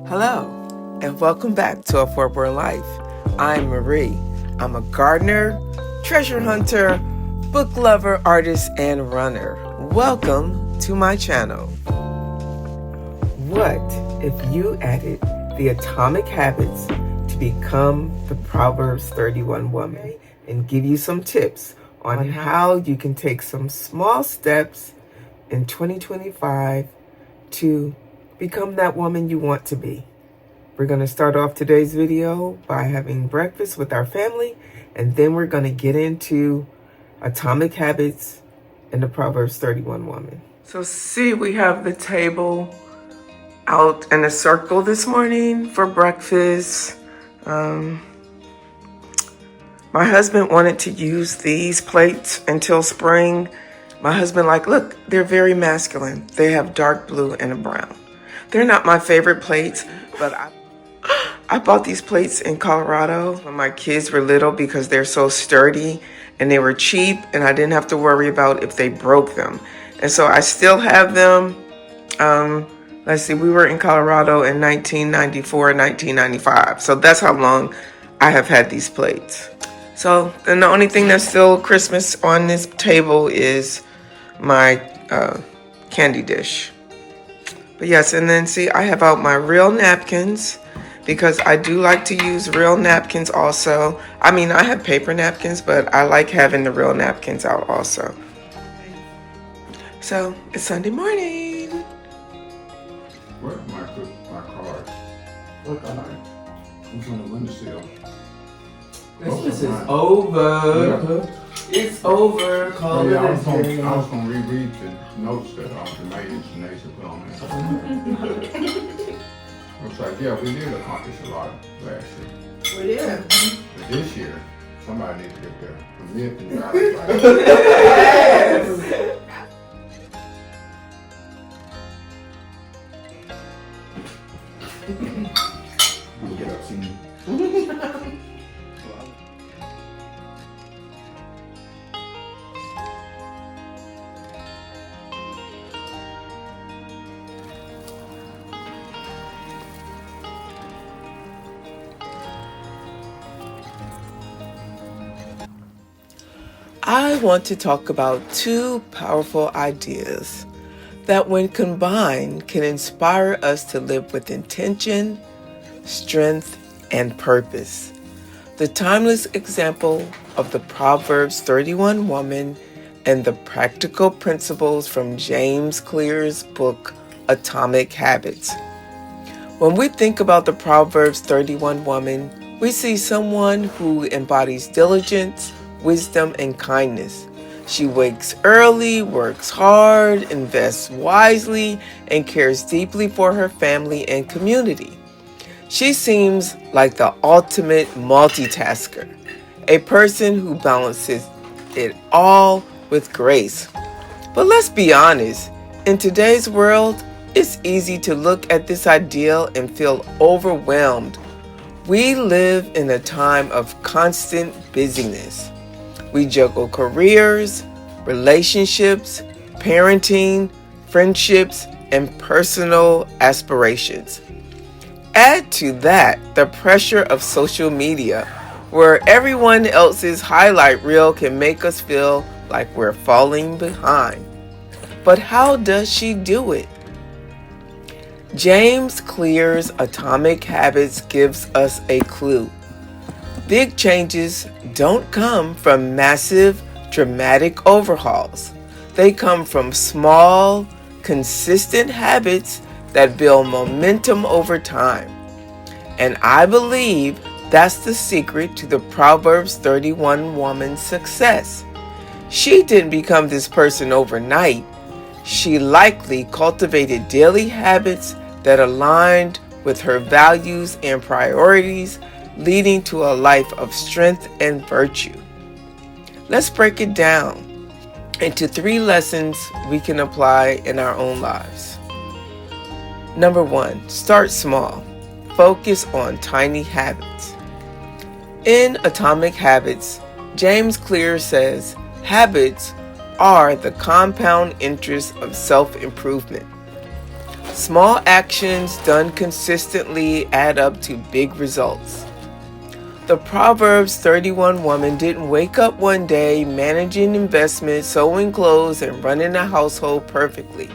Hello, and welcome back to A Forward Life. I'm Marie. I'm a gardener, treasure hunter, book lover, artist, and runner. Welcome to my channel. What if you added the atomic habits to become the Proverbs 31 woman and give you some tips on how you can take some small steps in 2025 to become that woman you want to be? We're going to start off today's video by having breakfast with our family, and then we're going to get into atomic habits and the Proverbs 31 woman. So see, we have the table out in a circle this morning for breakfast. My husband wanted to use these plates until spring. My husband look, they're very masculine. They have dark blue and a brown. They're not my favorite plates, but I bought these plates in Colorado when my kids were little because they're so sturdy and they were cheap and I didn't have to worry about if they broke them. And so I still have them. Let's see, we were in Colorado in 1994 and 1995. So that's how long I have had these plates. So then the only thing that's still Christmas on this table is my candy dish. But yes, and then see, I have out my real napkins because I do like to use real napkins also. I mean, I have paper napkins, but I like having the real napkins out also. So it's Sunday morning. Where's my card? What card? It's on the windowsill. Christmas is over. Yeah. It's over. Call it I was a going day. to reread the notes that the maid and Shanae put on there. Looks like, yeah, we did accomplish a lot last year. We did. But this year, somebody needs to get their permit and driver's license. Yes. We'll get up soon. I want to talk about two powerful ideas that when combined can inspire us to live with intention, strength, and purpose. The timeless example of the Proverbs 31 woman and the practical principles from James Clear's book, Atomic Habits. When we think about the Proverbs 31 woman, we see someone who embodies diligence, wisdom, and kindness. She wakes early, works hard, invests wisely, and cares deeply for her family and community. She seems like the ultimate multitasker, a person who balances it all with grace. But let's be honest, in today's world, it's easy to look at this ideal and feel overwhelmed. We live in a time of constant busyness. We juggle careers, relationships, parenting, friendships, and personal aspirations. Add to that the pressure of social media, where everyone else's highlight reel can make us feel like we're falling behind. But how does she do it? James Clear's Atomic Habits gives us a clue. Big changes don't come from massive, dramatic overhauls. They come from small, consistent habits that build momentum over time. And I believe that's the secret to the Proverbs 31 woman's success. She didn't become this person overnight. She likely cultivated daily habits that aligned with her values and priorities, leading to a life of strength and virtue. Let's break it down into 3 lessons we can apply in our own lives. Number 1, start small. Focus on tiny habits. In Atomic Habits, James Clear says, habits are the compound interest of self-improvement. Small actions done consistently add up to big results. The Proverbs 31 woman didn't wake up one day managing investments, sewing clothes, and running a household perfectly.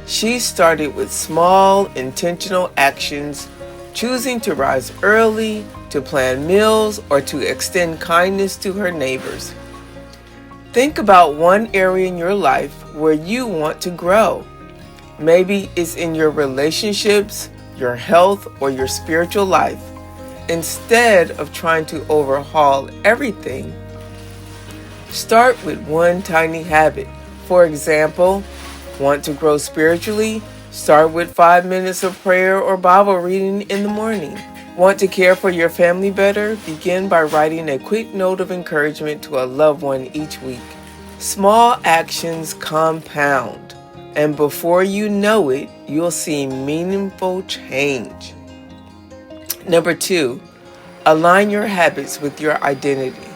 She started with small, intentional actions, choosing to rise early, to plan meals, or to extend kindness to her neighbors. Think about one area in your life where you want to grow. Maybe it's in your relationships, your health, or your spiritual life. Instead of trying to overhaul everything, start with one tiny habit. For example, want to grow spiritually? Start with 5 minutes of prayer or Bible reading in the morning. Want to care for your family better? Begin by writing a quick note of encouragement to a loved one each week. Small actions compound, and before you know it, you'll see meaningful change. Number 2, align your habits with your identity.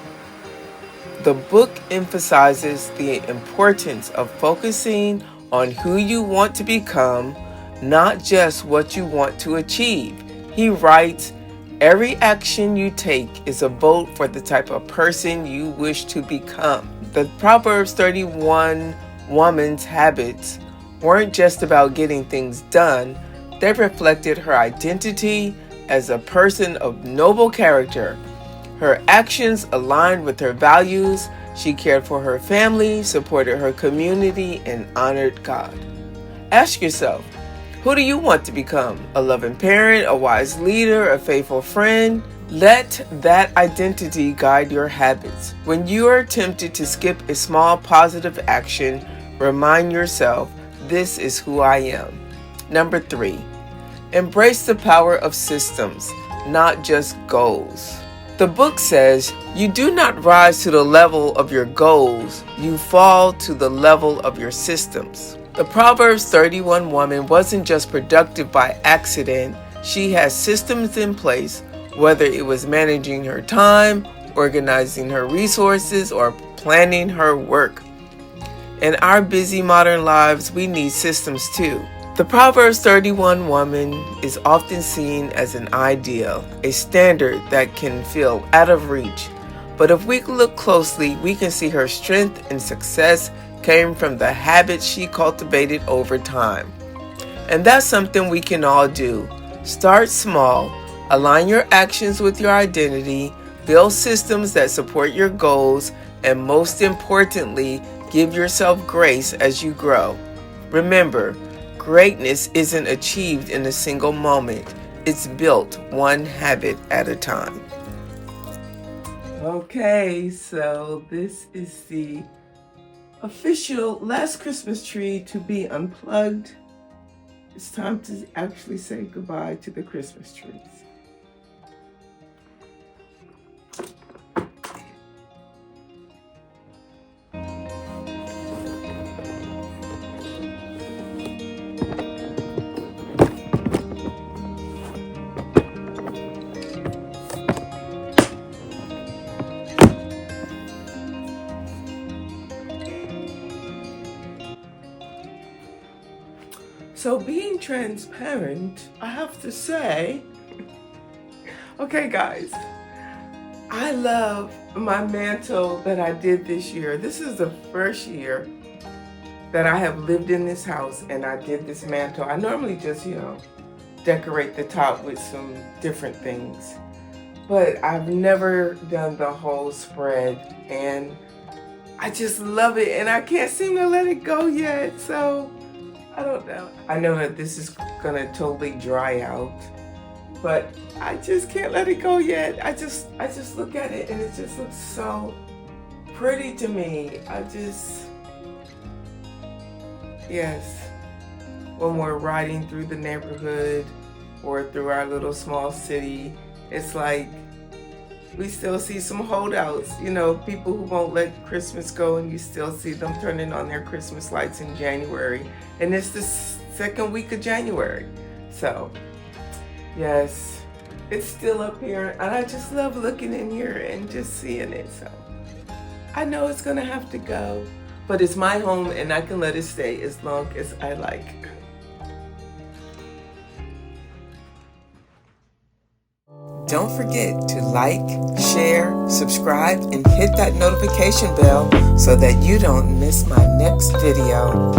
The book emphasizes the importance of focusing on who you want to become, not just what you want to achieve. He writes, every action you take is a vote for the type of person you wish to become. The Proverbs 31 woman's habits weren't just about getting things done, they reflected her identity as a person of noble character. Her actions aligned with her values. She cared for her family, supported her community, and honored God. Ask yourself, who do you want to become? A loving parent, a wise leader, a faithful friend? Let that identity guide your habits. When you are tempted to skip a small positive action, remind yourself, this is who I am. Number 3, embrace the power of systems, not just goals. The book says, you do not rise to the level of your goals, you fall to the level of your systems. The Proverbs 31 woman wasn't just productive by accident, she has systems in place, whether it was managing her time, organizing her resources, or planning her work. In our busy modern lives, we need systems too. The Proverbs 31 woman is often seen as an ideal, a standard that can feel out of reach. But if we look closely, we can see her strength and success came from the habits she cultivated over time. And that's something we can all do. Start small, align your actions with your identity, build systems that support your goals, and most importantly, give yourself grace as you grow. Remember, greatness isn't achieved in a single moment. It's built one habit at a time. Okay, so this is the official last Christmas tree to be unplugged. It's time to actually say goodbye to the Christmas trees. So being transparent, I have to say, okay guys, I love my mantle that I did this year. This is the first year that I have lived in this house and I did this mantle. I normally just, decorate the top with some different things, but I've never done the whole spread and I just love it and I can't seem to let it go yet. So I don't know. I know that this is gonna totally dry out, but I just can't let it go yet. I just look at it and it just looks so pretty to me. Yes. When we're riding through the neighborhood or through our little small city, it's like we still see some holdouts, people who won't let Christmas go, and you still see them turning on their Christmas lights in January. And it's the second week of January. So, yes, it's still up here. And I just love looking in here and just seeing it. So, I know it's going to have to go. But it's my home and I can let it stay as long as I like. don't forget to like, share, subscribe, and hit that notification bell so that you don't miss my next video.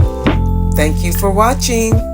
Thank you for watching.